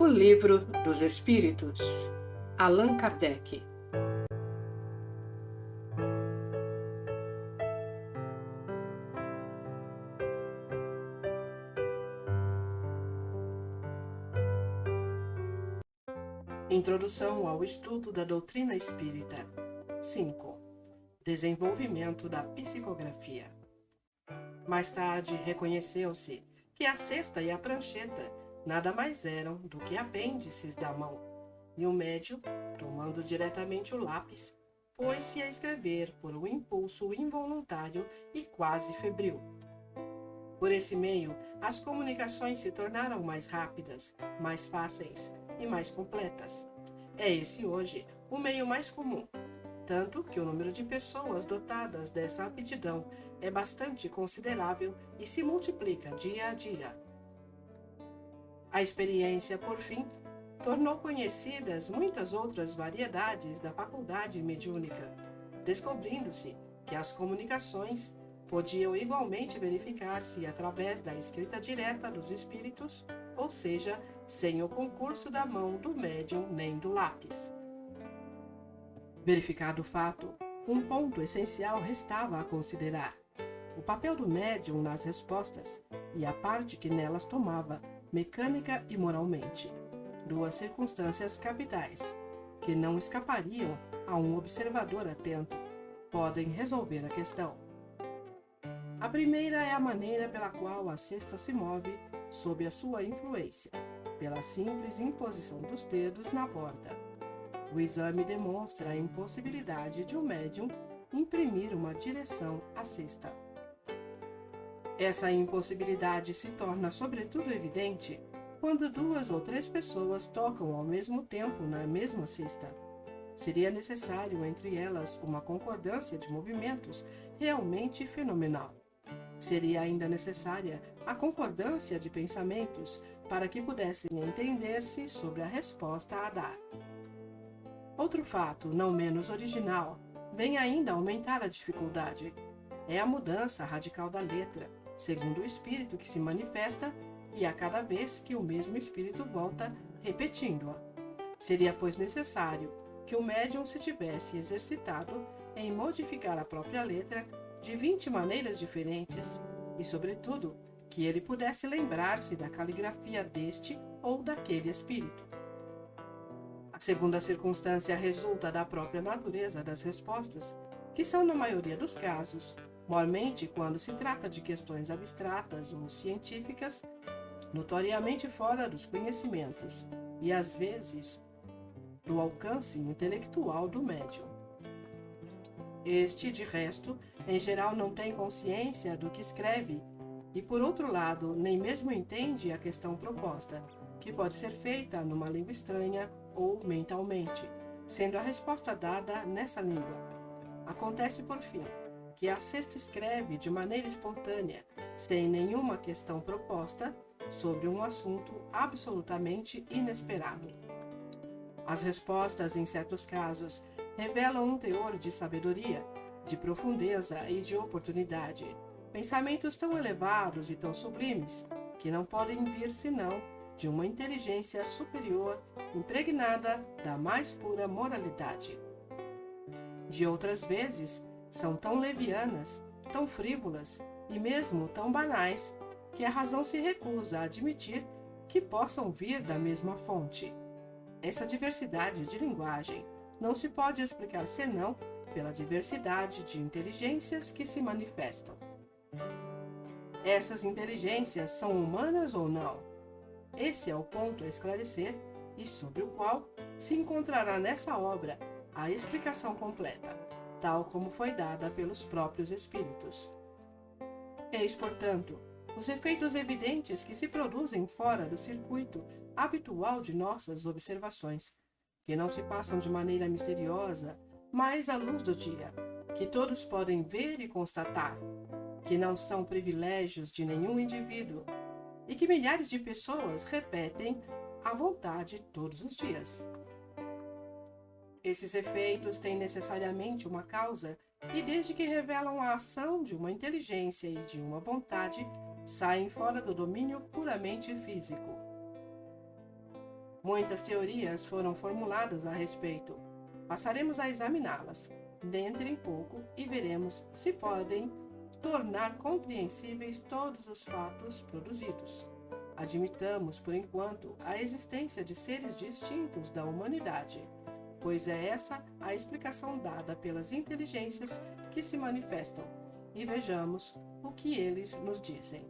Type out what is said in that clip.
O Livro dos Espíritos, Allan Kardec. Introdução ao estudo da doutrina espírita. 5. Desenvolvimento da psicografia. Mais tarde reconheceu-se que a cesta e a prancheta nada mais eram do que apêndices da mão, e o médium, tomando diretamente o lápis, pôs-se a escrever por um impulso involuntário e quase febril. Por esse meio, as comunicações se tornaram mais rápidas, mais fáceis e mais completas. É esse hoje o meio mais comum, tanto que o número de pessoas dotadas dessa aptidão é bastante considerável e se multiplica dia a dia. A experiência, por fim, tornou conhecidas muitas outras variedades da faculdade mediúnica, descobrindo-se que as comunicações podiam igualmente verificar-se através da escrita direta dos espíritos, ou seja, sem o concurso da mão do médium nem do lápis. Verificado o fato, um ponto essencial restava a considerar: o papel do médium nas respostas e a parte que nelas tomava, mecânica e moralmente, duas circunstâncias capitais, que não escapariam a um observador atento, podem resolver a questão. A primeira é a maneira pela qual a cesta se move sob a sua influência, pela simples imposição dos dedos na borda. O exame demonstra a impossibilidade de um médium imprimir uma direção à cesta. Essa impossibilidade se torna sobretudo evidente quando duas ou três pessoas tocam ao mesmo tempo na mesma cesta. Seria necessário entre elas uma concordância de movimentos realmente fenomenal. Seria ainda necessária a concordância de pensamentos para que pudessem entender-se sobre a resposta a dar. Outro fato, não menos original, vem ainda aumentar a dificuldade. É a mudança radical da letra, segundo o espírito que se manifesta, e a cada vez que o mesmo espírito volta, repetindo-a. Seria, pois, necessário que o médium se tivesse exercitado em modificar a própria letra de 20 maneiras diferentes, e, sobretudo, que ele pudesse lembrar-se da caligrafia deste ou daquele espírito. A segunda circunstância resulta da própria natureza das respostas, que são, na maioria dos casos, mormente quando se trata de questões abstratas ou científicas, notoriamente fora dos conhecimentos e, às vezes, do alcance intelectual do médium. Este, de resto, em geral não tem consciência do que escreve e, por outro lado, nem mesmo entende a questão proposta, que pode ser feita numa língua estranha ou mentalmente, sendo a resposta dada nessa língua. Acontece, por fim, que a cesta escreve de maneira espontânea, sem nenhuma questão proposta, sobre um assunto absolutamente inesperado. As respostas, em certos casos, revelam um teor de sabedoria, de profundeza e de oportunidade, pensamentos tão elevados e tão sublimes, que não podem vir senão de uma inteligência superior impregnada da mais pura moralidade. De outras vezes, são tão levianas, tão frívolas e mesmo tão banais que a razão se recusa a admitir que possam vir da mesma fonte. Essa diversidade de linguagem não se pode explicar senão pela diversidade de inteligências que se manifestam. Essas inteligências são humanas ou não? Esse é o ponto a esclarecer e sobre o qual se encontrará nessa obra a explicação completa, tal como foi dada pelos próprios espíritos. Eis, portanto, os efeitos evidentes que se produzem fora do circuito habitual de nossas observações, que não se passam de maneira misteriosa, mas à luz do dia, que todos podem ver e constatar, que não são privilégios de nenhum indivíduo, e que milhares de pessoas repetem à vontade todos os dias. Esses efeitos têm necessariamente uma causa, e desde que revelam a ação de uma inteligência e de uma vontade, saem fora do domínio puramente físico. Muitas teorias foram formuladas a respeito. Passaremos a examiná-las dentro em pouco e veremos se podem tornar compreensíveis todos os fatos produzidos. Admitamos, por enquanto, a existência de seres distintos da humanidade, pois é essa a explicação dada pelas inteligências que se manifestam, e vejamos o que eles nos dizem.